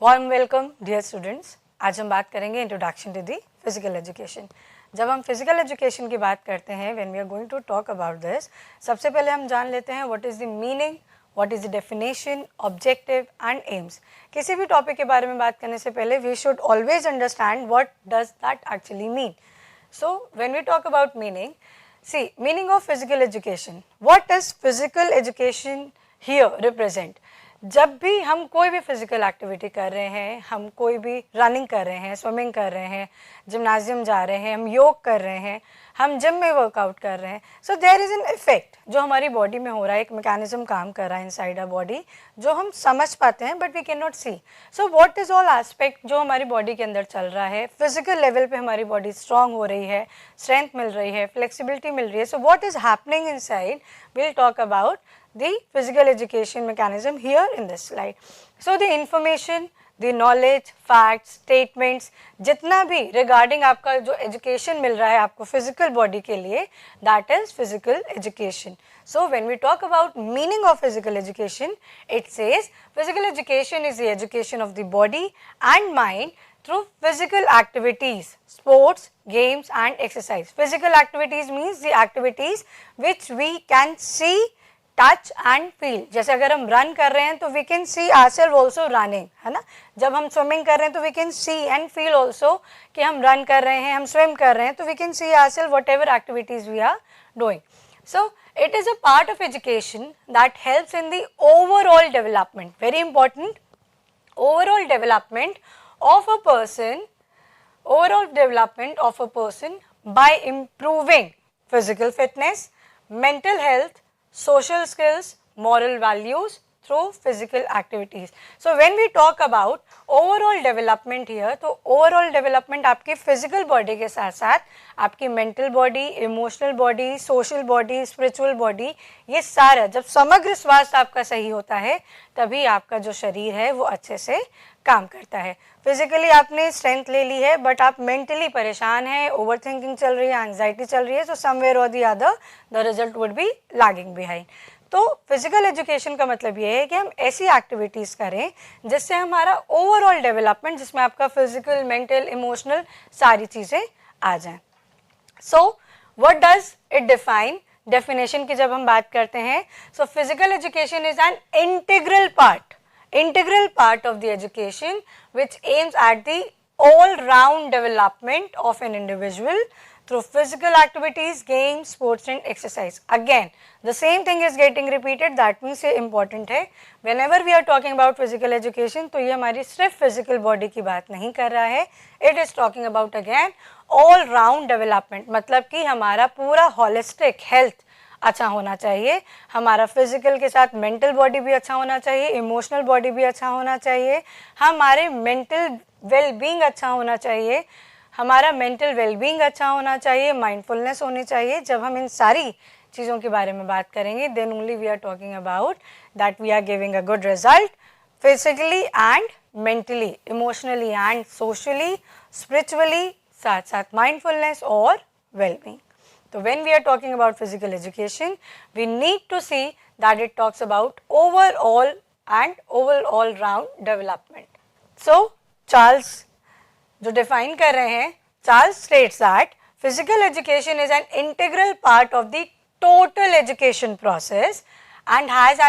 Warm welcome dear students. आज हम बात करेंगे introduction to the physical education. जब हम फिजिकल एजुकेशन की बात करते हैं, when we are going to talk about this, सबसे पहले हम जान लेते हैं what is the meaning, what is the definition, objective and aims. किसी भी टॉपिक के बारे में बात करने से पहले we should always understand what does that actually mean. So when we talk about meaning, see meaning of physical education, what does physical education here represent? जब भी हम कोई भी फिजिकल एक्टिविटी कर रहे हैं, हम कोई भी रनिंग कर रहे हैं, स्विमिंग कर रहे हैं, जिम्नाजियम जा रहे हैं, हम योग कर रहे हैं, हम जिम में वर्कआउट कर रहे हैं, so there is an effect जो हमारी बॉडी में हो रहा है, एक मैकेनिज्म काम कर रहा है इनसाइड आवर बॉडी जो हम समझ पाते हैं but we can not see. So what is all aspect जो हमारी बॉडी के अंदर चल रहा है, फिजिकल लेवल पे हमारी बॉडी स्ट्रांग हो रही है, स्ट्रेंथ मिल रही है, फ्लेक्सिबिलिटी मिल रही है। सो what is happening inside, we'll talk about the physical education mechanism here in this slide. So the information, the knowledge, facts, statements, जितना भी regarding आपका जो education मिल रहा है आपको physical body के लिए, that is physical education. So when we talk about meaning of physical education, it says physical education is the education of the body and mind through physical activities, sports, games and exercise. Physical activities means the activities which we can see, touch and feel. जैसे अगर हम run कर रहे हैं तो we can see ourselves also running, है ना। जब हम स्विमिंग कर रहे हैं तो we can see and feel also कि हम रन कर रहे हैं, हम स्विम कर रहे हैं, तो we can see ourselves whatever activities we are doing. So it is a part of education that helps in the overall development, very important, overall development of a person, overall development of a person by improving physical fitness, mental health, social skills, moral values through physical activities. So when we talk about overall development here, तो overall development आपकी physical body के साथ साथ आपकी mental body, emotional body, social body, spiritual body, ये सारा जब समग्र स्वास्थ्य आपका सही होता है तभी आपका जो शरीर है वो अच्छे से काम करता है। फिजिकली आपने स्ट्रेंथ ले ली है बट आप मेंटली परेशान हैं, ओवर थिंकिंग चल रही है, एंजाइटी चल रही है, तो समवेयर और the other the result would be lagging behind. तो फिजिकल एजुकेशन का मतलब ये है कि हम ऐसी एक्टिविटीज़ करें जिससे हमारा ओवरऑल डेवलपमेंट, जिसमें आपका फिजिकल, मेंटल, इमोशनल सारी चीज़ें आ जाएं। So what does it define? Definition की जब हम बात करते हैं, so physical education is an integral part of the education which aims at the all-round development of an individual through physical activities, games, sports and exercise. Again, the same thing is getting repeated, that means ये important है। Whenever we are talking about physical education, तो ये हमारी सिर्फ physical body की बात नहीं कर रहा है, it is talking about again all-round development, मतलब कि हमारा पूरा holistic health अच्छा होना चाहिए, हमारा फिजिकल के साथ मेंटल बॉडी भी अच्छा होना चाहिए, इमोशनल बॉडी भी अच्छा होना चाहिए, हमारे मेंटल वेलबींग अच्छा होना चाहिए, हमारा मेंटल वेलबींग अच्छा होना चाहिए, माइंडफुलनेस होनी चाहिए। जब हम इन सारी चीज़ों के बारे में बात करेंगे, then only we are talking about that we are giving a good result physically and mentally, emotionally and socially, spiritually, साथ साथ माइंडफुलनेस और wellbeing. So when we are talking about physical education, we need to see that it talks about overall and overall round development. So Charles जो define कर रहे हैं, Charles states that physical education is an integral part of the total education process and has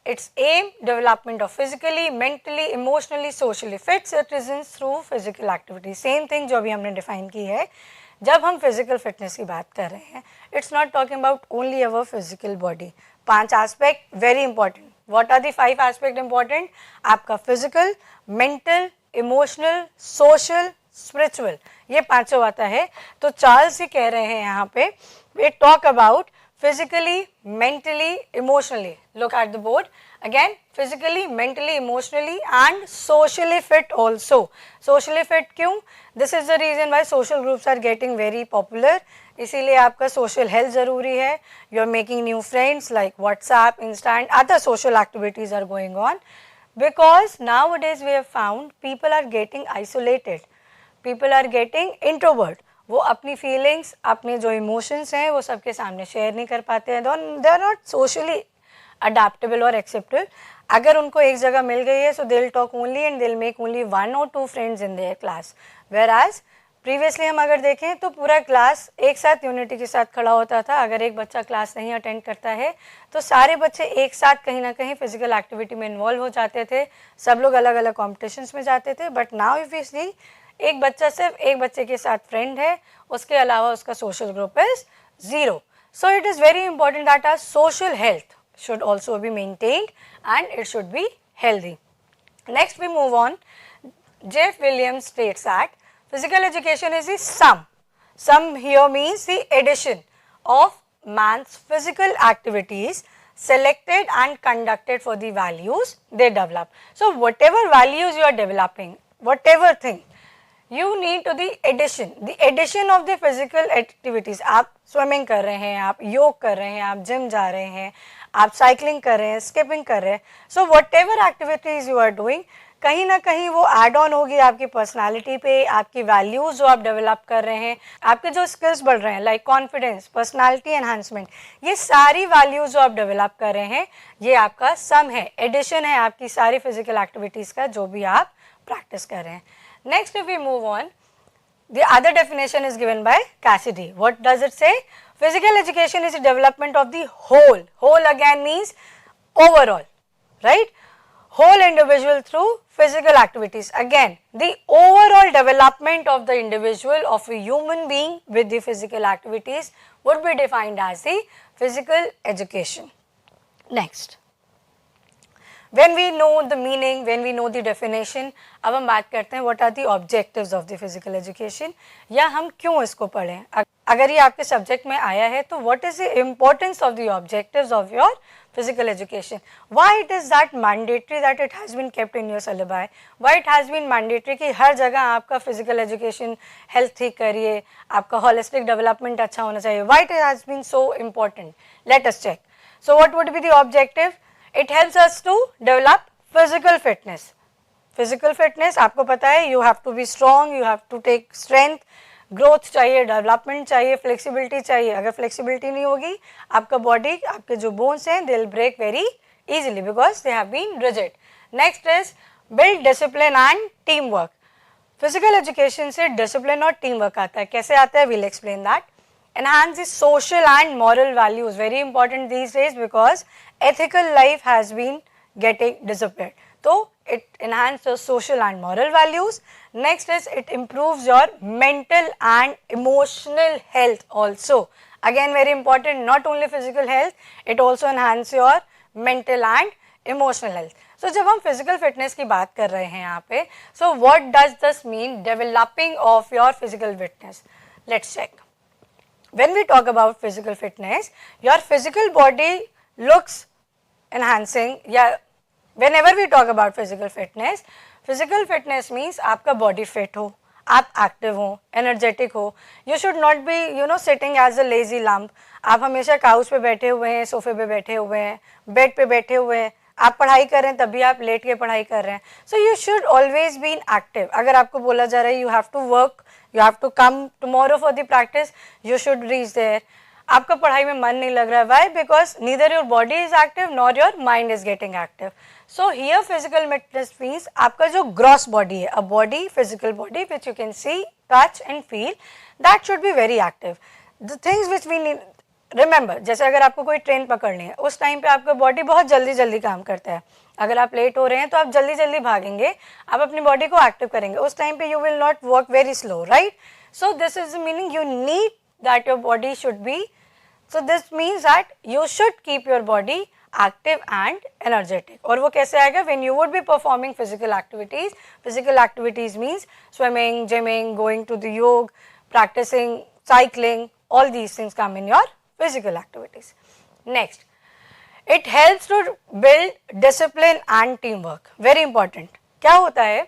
its aim development of physically, mentally, emotionally, socially fit citizens through physical activity. Same thing जो अभी हमने define की है। जब हम physical fitness की बात कर रहे हैं, it's not talking about only our physical body. 5 aspect very important. What are the 5 aspect important? आपका physical, mental, emotional, social, spiritual, ये पांचों आता है। तो चार्ल्स ही कह रहे हैं यहाँ पे, we talk about physically, mentally, emotionally. Look at the board. Again, physically, mentally, emotionally and socially fit also. Socially fit क्यों? This is the reason why social groups are getting very popular. इसीलिए आपका social health ज़रूरी है. You are making new friends like WhatsApp, Insta and other social activities are going on. Because nowadays we have found people are getting isolated. People are getting introvert. वो अपनी feelings, अपने जो emotions हैं वो सबके सामने शेयर नहीं कर पाते हैं, they are not socially adaptable और एक्सेप्टेबल. अगर उनको एक जगह मिल गई है, so they will talk only and they will make only 1 or 2 friends in their class. Whereas previously हम अगर देखें तो पूरा क्लास एक साथ यूनिटी के साथ खड़ा होता था. अगर एक बच्चा क्लास नहीं अटेंड करता है तो सारे बच्चे एक साथ कहीं ना कहीं फिजिकल एक्टिविटी में इन्वॉल्व हो जाते थे, सब लोग अलग अलग कॉम्पिटिशन्स में जाते थे. But now if you see, एक बच्चा सिर्फ एक बच्चे के साथ फ्रेंड है, उसके अलावा उसका social group is 0. So it is very important that our social health should also be maintained and it should be healthy. Next we move on. Jeff Williams states that physical education is the sum. Sum here means the addition of man's physical activities selected and conducted for the values they develop. So whatever values you are developing, whatever thing, you need to the addition of the physical activities. आप swimming कर रहे हैं, आप योग कर रहे हैं, आप जिम जा रहे हैं, आप साइकिलिंग कर रहे हैं, स्किपिंग कर रहे हैं. So whatever activities you are doing, कहीं ना कहीं वो एड ऑन होगी आपकी पर्सनालिटी पे, आपकी वैल्यूज़ जो आप डेवलप कर रहे हैं, आपके जो स्किल्स बढ़ रहे हैं लाइक कॉन्फिडेंस, पर्सनालिटी एनहांसमेंट, ये सारी वैल्यूज़ जो आप डेवलप कर रहे हैं ये आपका सम है, एडिशन है आपकी सारी फिजिकल एक्टिविटीज़ का जो भी आप प्रैक्टिस कर रहे हैं. Next, if we move on, the other definition is given by Cassidy. What does it say? Physical education is the development of the whole. Whole again means overall, right? Whole individual through physical activities. Again, the overall development of the individual, of a human being with the physical activities would be defined as the physical education. Next. When we know the meaning, when we know the definition, अब हम बात करते हैं what are the objectives of the physical education, या हम क्यों इसको पढ़ें. अगर ये आपके सब्जेक्ट में आया है तो what is the importance of the objectives of your physical education, why it is that mandatory that it has been kept in your syllabi, why it has been mandatory कि हर जगह आपका physical education health ठीक करिए, आपका holistic development अच्छा होना चाहिए, why it has been so important. Let us check. So what would be the objective? It helps us to develop physical fitness. Physical fitness आपको पता है, you have to be strong, you have to take strength, growth चाहिए, development चाहिए, flexibility चाहिए. अगर flexibility नहीं होगी आपका body, आपके जो bones हैं they will break very easily because they have been rigid. Next is build discipline and teamwork. Physical education से discipline और teamwork आता है. कैसे आता है? We'll explain that. Enhance the social and moral values, very important these days because ethical life has been getting disappeared. So it enhances your social and moral values. Next is it improves your mental and emotional health also. Again very important, not only physical health, it also enhances your mental and emotional health. So जब हम physical fitness की बात कर रहे हैं यहाँ पे, so what does this mean, developing of your physical fitness? Let's check. When we talk about physical fitness, your physical body looks enhancing. Yeah, whenever we talk about physical fitness means आपका body fit हो, आप active हो, energetic हो. You should not be sitting as a lazy lump. आप हमेशा couch पे बैठे हुए हैं, सोफे पे बैठे हुए हैं, बेड पे बैठे हुए हैं, आप पढ़ाई कर रहे हैं तभी आप लेट के पढ़ाई कर रहे हैं. So you should always be active. अगर आपको बोला जा रहा है you have to work, you have to come tomorrow for the practice, you should reach there. आपका पढ़ाई में मन नहीं लग रहा है, why? Because neither your body is active nor your mind is getting active. So here physical fitness means आपका जो gross body है, a body, physical body which you can see, touch and feel, that should be very active. The things which we need, remember, जैसे अगर आपको कोई train पकड़नी है उस टाइम पे आपका बॉडी बहुत जल्दी जल्दी काम करता है. अगर आप लेट हो रहे हैं तो आप जल्दी जल्दी भागेंगे, आप अपनी बॉडी को एक्टिव करेंगे, उस टाइम पे you will not work very slow, right? So this is the meaning, you need that your body should be, so this means that you should keep your body active and energetic. और वो कैसे आएगा? When you would be performing physical activities. Physical activities means swimming, gymming, going to the yoga, practicing, cycling, all these things come in your physical activities. Next, it helps to build discipline and teamwork. Very important. क्या होता है?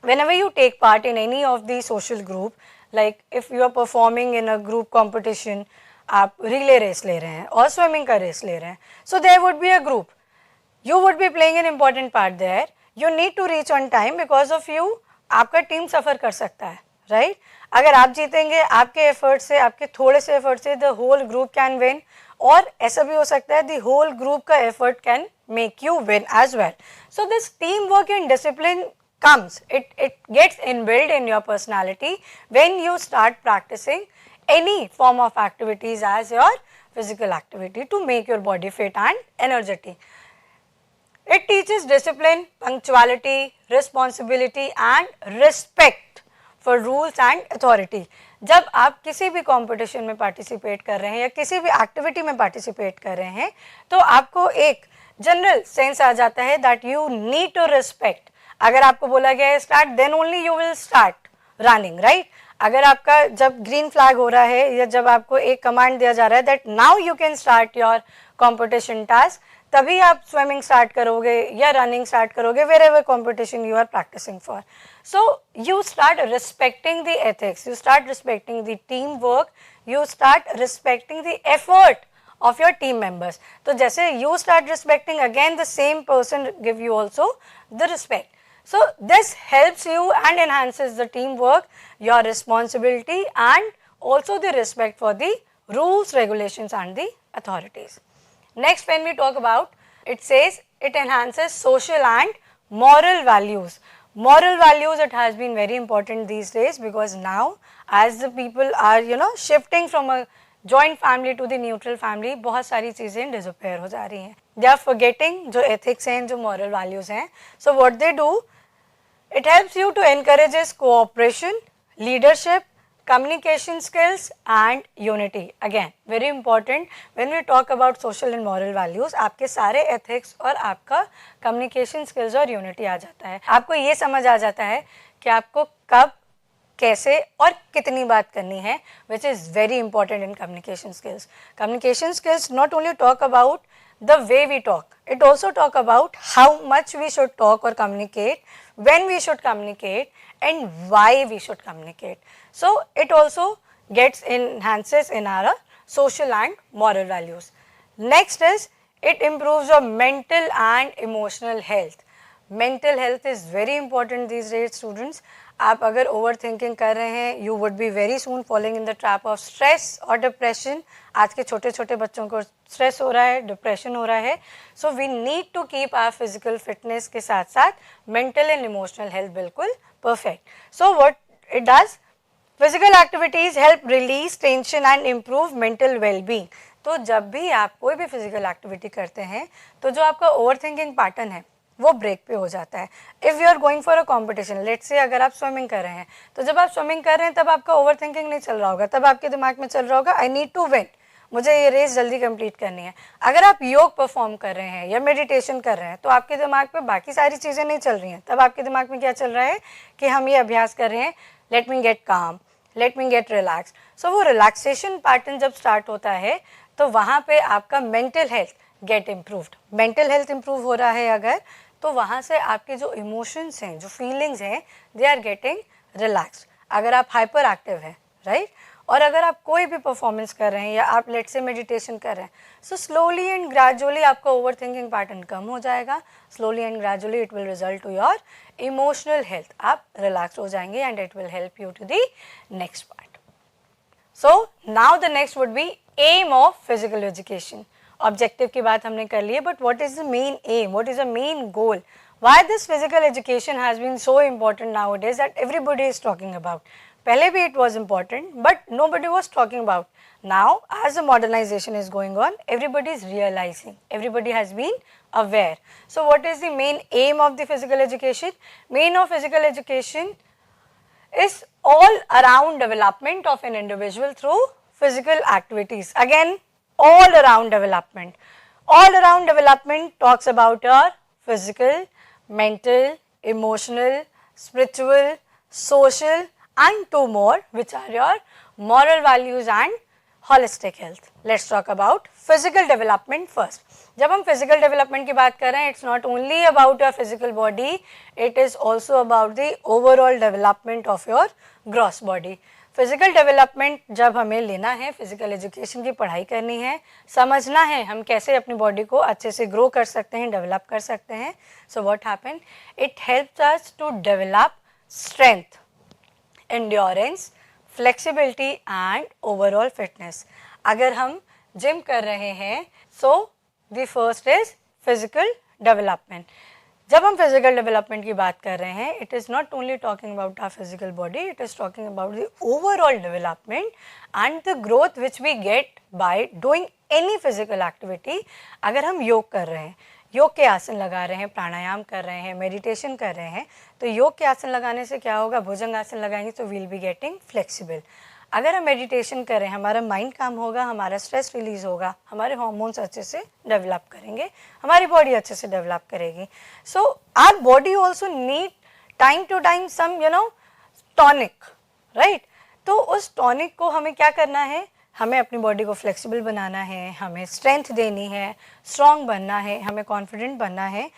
Whenever you take part in any of the social group, like if you are performing in a group competition, आप relay race ले रहे हैं और swimming का race ले रहे हैं, so there would be a group, you would be playing an important part there, you need to reach on time because of you, आपका टीम सफ़र कर सकता है, राइट? अगर आप जीतेंगे आपके एफर्ट से, आपके थोड़े से एफर्ट से the whole group can win, और ऐसा भी हो सकता है the whole group का effort can make you win as well. So this teamwork and discipline comes, it gets inbuilt in your personality when you start practicing any form of activities as your physical activity to make your body fit and energetic. It teaches discipline, punctuality, responsibility and respect for rules and authority. जब आप किसी भी competition में participate कर रहे हैं या किसी भी एक्टिविटी में पार्टिसिपेट कर रहे हैं तो आपको एक जनरल सेंस आ जाता है that you need to respect. अगर आपको बोला गया है start, then only you will start running, right. अगर आपका जब ग्रीन फ्लैग हो रहा है या जब आपको एक कमांड दिया जा रहा है that now you can start your competition task, तभी आप स्विमिंग स्टार्ट करोगे या रनिंग स्टार्ट करोगे wherever competition you are practising for. So you start respecting the ethics, you start respecting the team work, you start respecting the effort of your team members. तो जैसे you start respecting, again the same person give you also the respect. So this helps you and enhances the teamwork, your responsibility and also the respect for the rules, regulations and the authorities. Next, when we talk about, it says it enhances social and moral values. Moral values, it has been very important these days because now as the people are shifting from a joint family to the neutral family, बहुत सारी चीज़ें disappear हो जा रही हैं. They are forgetting जो ethics हैं, जो मॉरल वैल्यूज़ हैं. So what they do, it helps you to encourages cooperation, leadership, communication skills and unity. Again very important when we talk about social and moral values, आपके सारे ethics और आपका communication skills और unity आ जाता है. आपको ये समझ आ जाता है कि आपको कब, कैसे और कितनी बात करनी है, which is very important in communication skills. Communication skills not only talk about the way we talk, it also talk about how much we should talk or communicate, when we should communicate and why we should communicate. So it also gets enhances in our social and moral values. Next is it improves your mental and emotional health. Mental health is very important these days students. आप अगर over thinking कर रहे हैं, you would be very soon following in the trap of stress और depression. आज के छोटे छोटे बच्चों को स्ट्रेस हो रहा है, डिप्रेशन हो रहा है. So we need to keep our physical fitness के साथ साथ मेंटल एंड इमोशनल हेल्थ बिल्कुल perfect. So what it does, physical activities help release tension and improve mental wellbeing. तो जब भी आप कोई भी फिजिकल एक्टिविटी करते हैं तो जो आपका ओवर थिंकिंग पैटर्न है वो ब्रेक पे हो जाता है. If you are going for a competition, let's say अगर आप स्विमिंग कर रहे हैं, तो जब आप स्विमिंग कर रहे हैं तब आपका ओवर थिंकिंग नहीं चल रहा होगा, तब आपके दिमाग में चल रहा होगा आई नीड टू विन, मुझे ये रेस जल्दी कंप्लीट करनी है. अगर आप योग परफॉर्म कर रहे हैं या मेडिटेशन कर रहे हैं तो आपके दिमाग पे बाकी सारी चीज़ें नहीं चल रही हैं, तब आपके दिमाग में क्या चल रहा है कि हम ये अभ्यास कर रहे हैं, लेट मी गेट काम, लेट मी गेट रिलैक्स. सो वो रिलैक्सेशन पैटर्न जब स्टार्ट होता है तो वहाँ पे आपका mental health get improved. Mental health improve हो रहा है अगर, तो वहाँ से आपके जो इमोशंस हैं, जो फीलिंग्स हैं, दे आर गेटिंग रिलैक्स्ड. अगर आप हाइपर एक्टिव हैं, राइट, और अगर आप कोई भी परफॉर्मेंस कर रहे हैं या आप लेट से मेडिटेशन कर रहे हैं, सो स्लोली एंड ग्रेजुअली आपका ओवर थिंकिंग पैटर्न कम हो जाएगा. Slowly and gradually it will result to your emotional health. आप रिलैक्स हो जाएंगे and it will help you to the next part. So now the next would be aim of physical education. Objective की बात हमने कर ली है, but what is the main aim, what is the main goal, why this physical education has been so important now it is that everybody is talking about. पहले भी it was important but nobody was talking about. Now as the modernisation is going on, everybody is realising, everybody has been aware. So what is the main aim of the physical education? Main of physical education is all around development of an individual through physical activities. Again, all around development. All around development talks about your physical, mental, emotional, spiritual, social and two more, which are your moral values and holistic health. Let's talk about physical development first. जब हम physical development की बात कर रहे हैं, it's not only about your physical body, it is also about the overall development of your gross body. Physical development जब हमें लेना है, फिजिकल एजुकेशन की पढ़ाई करनी है, समझना है हम कैसे अपनी बॉडी को अच्छे से ग्रो कर सकते हैं, डेवलप कर सकते हैं. So what happen, it helps us to develop strength, endurance, flexibility and overall fitness. अगर हम जिम कर रहे हैं, so the first is physical development. जब हम फिजिकल डेवलपमेंट की बात कर रहे हैं, it is not only talking about our physical body, it is talking about the overall development and the growth which we get by doing any physical activity. अगर हम योग कर रहे हैं, योग के आसन लगा रहे हैं, प्राणायाम कर रहे हैं, मेडिटेशन कर रहे हैं, तो योग के आसन लगाने से क्या होगा, भुजंग आसन लगाएंगे तो वील बी गेटिंग फ्लेक्सिबल. अगर हम मेडिटेशन करें, हमारा माइंड काम होगा, हमारा स्ट्रेस रिलीज होगा, हमारे हार्मोन्स अच्छे से डेवलप करेंगे, हमारी बॉडी अच्छे से डेवलप करेगी. So our body also need time to time some tonic, right. तो उस टॉनिक को हमें क्या करना है, हमें अपनी बॉडी को फ्लेक्सिबल बनाना है, हमें स्ट्रेंथ देनी है, स्ट्रॉन्ग बनना है, हमें कॉन्फिडेंट बनना है,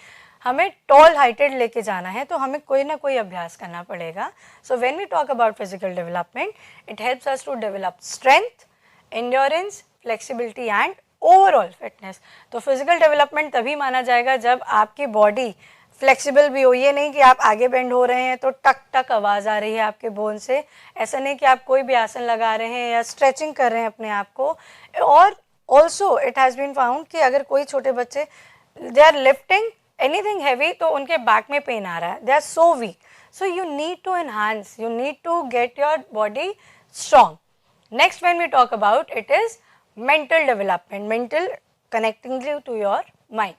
हमें टॉल हाइटेड लेके जाना है, तो हमें कोई ना कोई अभ्यास करना पड़ेगा. So when we talk about physical development, it helps us to develop strength, endurance, flexibility and overall fitness. तो फिजिकल डेवलपमेंट तभी माना जाएगा जब आपकी बॉडी फ्लेक्सिबल भी हो. ये नहीं कि आप आगे बेंड हो रहे हैं तो टक टक आवाज़ आ रही है आपके बोन से, ऐसा नहीं कि आप कोई भी आसन लगा रहे हैं या स्ट्रेचिंग कर रहे हैं अपने आप को. और also it has been found कि अगर कोई छोटे बच्चे they are lifting anything heavy तो उनके बैक में पेन आ रहा है, they are so weak. So you need to enhance, you need to get your body strong. Next when we talk about, it is mental development, mental connecting you to your mind.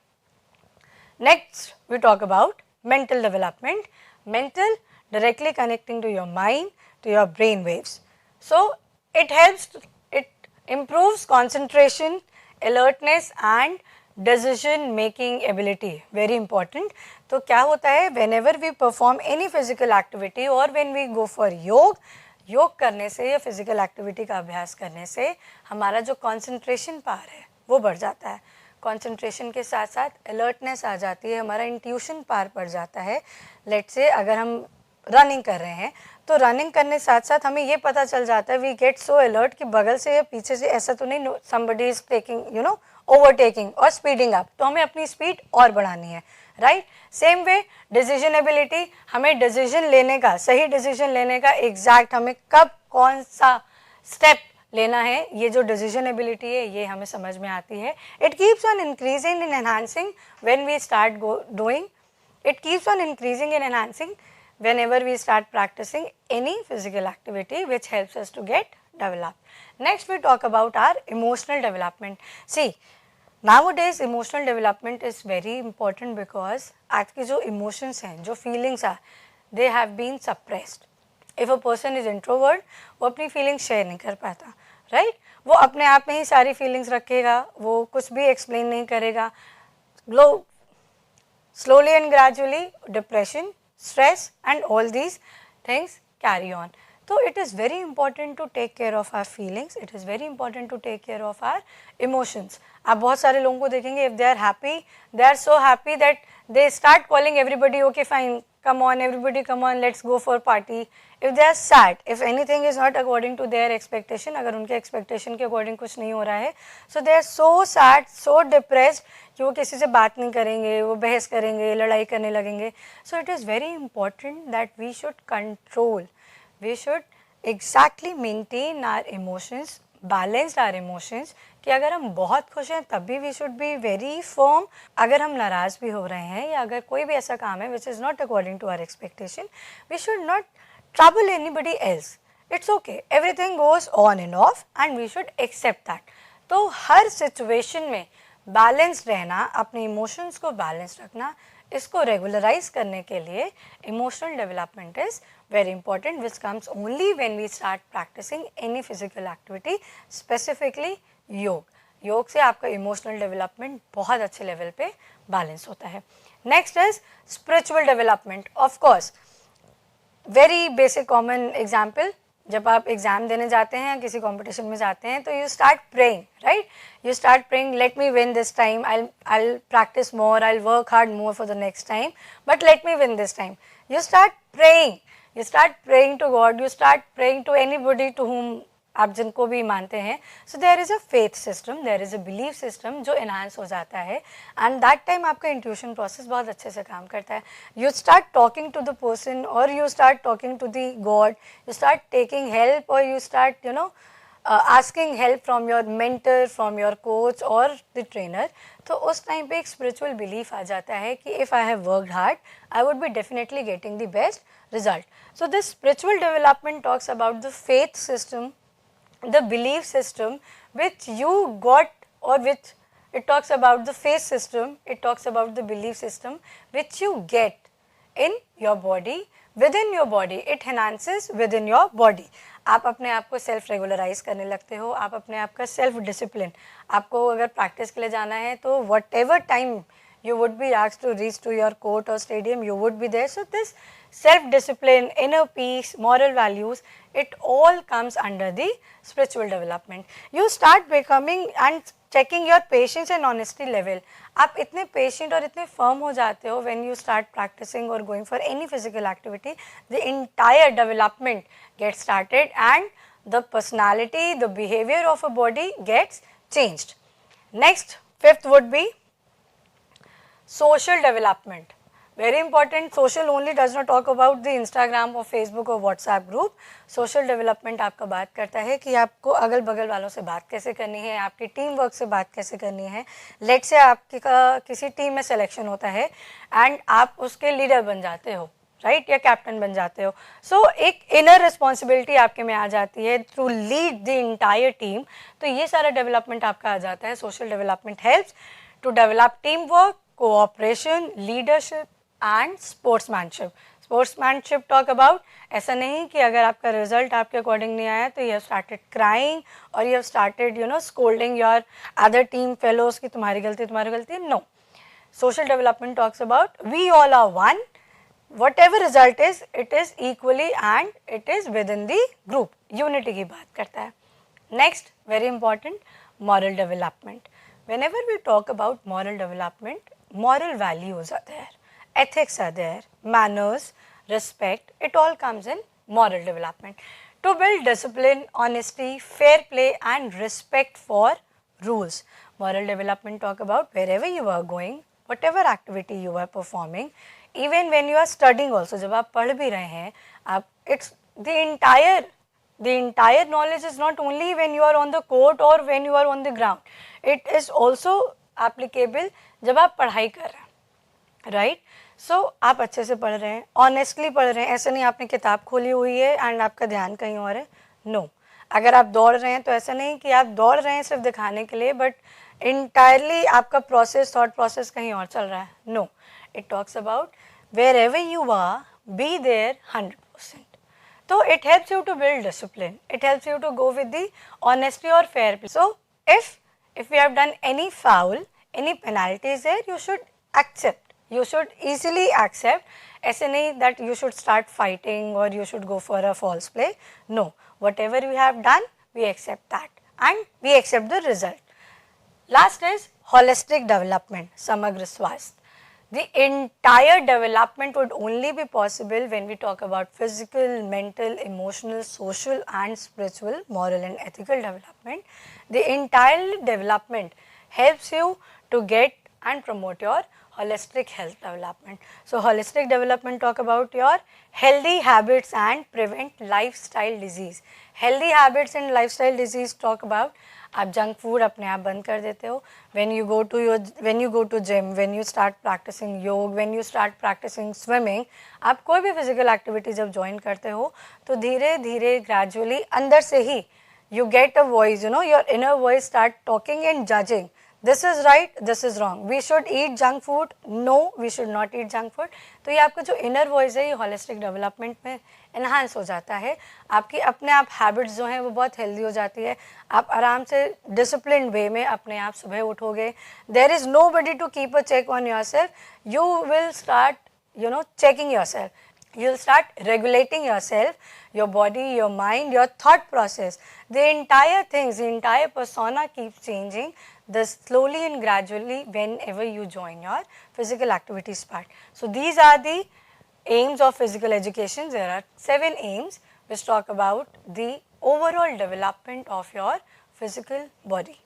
Next we talk about mental development, mental directly connecting to your mind, to your brain waves. So it helps, it improves concentration, alertness and decision making ability, very important. तो क्या होता है, whenever we perform any physical activity or when we go for योग करने से या physical activity का अभ्यास करने से हमारा जो कंसंट्रेशन पावर है वो बढ़ जाता है. कंसंट्रेशन के साथ साथ अलर्टनेस आ जाती है, हमारा इंट्यूशन पावर बढ़ जाता है. लेट्स से अगर हम रनिंग कर रहे हैं तो रनिंग करने साथ साथ हमें ये पता चल जाता है, वी गेट सो अलर्ट कि बगल से या पीछे से ऐसा तो नहीं समबडी इज टेकिंग ओवरटेकिंग और स्पीडिंग अप, तो हमें अपनी स्पीड और बढ़ानी है, right. Same way decision ability, हमें डिसीजन लेने का, सही डिसीजन लेने का, एग्जैक्ट हमें कब कौन सा स्टेप लेना है, ये जो डिसीजन एबिलिटी है ये हमें समझ में आती है. It keeps on increasing in enhancing when we start doing, it keeps on increasing in enhancing whenever we start practicing any physical activity which helps us to get developed. Next we talk about our emotional development. See, nowadays emotional development is very important because आज के जो emotions हैं, जो feelings are, they have been suppressed. If a person is introvert, वो अपनी feelings share नहीं कर पाता, right? वो अपने आप में ही सारी feelings रखेगा, वो कुछ भी explain नहीं करेगा. Slowly and gradually depression, stress and all these things carry on. So it is very important to take care of our feelings, it is very important to take care of our emotions. आप बहुत सारे लोगों को देखेंगे, if they are happy, they are so happy that they start calling everybody, okay fine, come on everybody, come on, let's go for party. If they are sad, if anything is not according to their expectation, अगर उनके expectation के according कुछ नहीं हो रहा है, so they are so sad, so depressed कि वो किसी से बात नहीं करेंगे, वो बहस करेंगे, लड़ाई करने लगेंगे. So it is very important that we should control, we should exactly maintain our emotions, balanced our emotions. कि अगर हम बहुत खुश हैं तब भी we should be very firm, अगर हम नाराज़ भी हो रहे हैं या अगर कोई भी ऐसा काम है which is not according to our expectation, we should not trouble anybody else. It's okay, everything goes on and off and we should accept that. तो हर सिचुएशन में बैलेंस रहना, अपने इमोशंस को बैलेंस रखना, इसको रेगुलराइज करने के लिए emotional development is very important, which comes only when we start practising any physical activity, specifically yoga. योग से आपका इमोशनल डेवलपमेंट बहुत अच्छे लेवल पे बैलेंस होता है. Next is spiritual development. Of course very basic common example, जब आप एग्जाम देने जाते हैं, किसी कंपटीशन में जाते हैं, तो you start praying, right. You start praying, let me win this time, I'll practice more, I'll work hard more for the next time, but let me win this time. You start praying to God, you start praying to anybody to whom आप जिनको भी मानते हैं. So there is a faith system, there is a belief system जो enhance हो जाता है, and that time आपका इंट्यूशन प्रोसेस बहुत अच्छे से काम करता है. You start talking to the person और you start talking to the god, you start taking help और you start asking help from your mentor, from your coach और द ट्रेनर, तो उस टाइम पे एक स्पिरिचुअल बिलीफ आ जाता है कि if I have worked hard I would be definitely getting the best result. So this spiritual development talks about the faith system, the belief system which you got, or which it talks about the faith system, it talks about the belief system which you get in your body, within your body, it enhances within your body. आप अपने आप को self regularise करने लगते हो, आप अपने आप का सेल्फ डिसिप्लिन, आपको अगर प्रैक्टिस के लिए जाना है तो what ever time you would be asked to reach to your court or stadium, you would be there. So this self-discipline, inner peace, moral values, it all comes under the spiritual development. You start becoming and checking your patience and honesty level. आप इतने patient और इतने firm हो जाते हो when you start practicing or going for any physical activity, the entire development gets started and the personality, the behavior of a body gets changed. Next, fifth would be social development. Very important. Social only does not talk about the Instagram or Facebook or WhatsApp group. Social development आपका बात करता है कि आपको अगल बगल वालों से बात कैसे करनी है, आपकी टीम वर्क से बात कैसे करनी है. लेट से आपकी किसी टीम में सिलेक्शन होता है एंड आप उसके लीडर बन जाते हो, राइट, या कैप्टन बन जाते हो. सो एक इनर रिस्पॉन्सिबिलिटी आपके में आ जाती है to lead the entire team. तो ये सारा डेवलपमेंट आपका आ जाता है. Social development helps to develop team work, cooperation, leadership and sportsmanship. Sportsmanship talk about, ऐसा नहीं कि अगर आपका रिजल्ट आपके अकॉर्डिंग नहीं आया तो यू हैव स्टार्टेड क्राइंग और you have started scolding your other team fellows की तुम्हारी गलती. No, social development talks about we all are one, whatever result is, it is equally and it is within the group. Unity की बात करता है. Next, very important, moral development. Whenever we talk about moral development, moral values are there, ethics are there, manners, respect, it all comes in moral development. To build discipline, honesty, fair play and respect for rules. Moral development talk about wherever you are going, whatever activity you are performing, even when you are studying also, जब आप पढ़ भी रहे हैं आप, it's the entire knowledge is not only when you are on the court or when you are on the ground, it is also applicable जब आप पढ़ाई कर रहे हैं, राइट. सो आप अच्छे से पढ़ रहे हैं, ऑनेस्टली पढ़ रहे हैं, ऐसा नहीं आपने किताब खोली हुई है एंड आपका ध्यान कहीं और है. नो, अगर आप दौड़ रहे हैं तो ऐसा नहीं कि आप दौड़ रहे हैं सिर्फ दिखाने के लिए, बट इंटायरली आपका प्रोसेस, थॉट प्रोसेस कहीं और चल रहा है. No, it talks about wherever you are, be there 100%. So it helps you to build discipline, it helps you to go with the honesty or fair play. So if we have done any foul, any penalties there, you should accept, you should easily accept. ऐसे नहीं that you should start fighting or you should go for a false play. No, whatever we have done, we accept that and we accept the result. Last is holistic development, समग्र स्वास्थ्य. The entire development would only be possible when we talk about physical, mental, emotional, social and spiritual, moral and ethical development. The entire development helps you to get and promote your holistic health development. So holistic development talk about your healthy habits and prevent lifestyle disease. Healthy habits and lifestyle disease talk about आप junk food अपने आप बंद कर देते हो. when you go to gym, when you start practicing योग, when you start practicing swimming, आप कोई भी फिजिकल एक्टिविटी जब ज्वाइन करते हो तो धीरे धीरे ग्रेजुअली अंदर से ही you get a voice, your inner voice start talking and judging. This is right, this is wrong. We should eat junk food. No, we should not eat junk food. तो ये आपका जो inner voice है ये holistic development में enhance हो जाता है. आपकी अपने आप habits जो हैं वो बहुत healthy हो जाती है. आप आराम से disciplined way में अपने आप सुबह उठोगे. There is nobody to keep a check on yourself. You will start, checking yourself. You'll start regulating yourself, your body, your mind, your thought process. The entire things, the entire persona keeps changing this slowly and gradually whenever you join your physical activities part. So these are the aims of physical education. There are 7 aims which talk about the overall development of your physical body.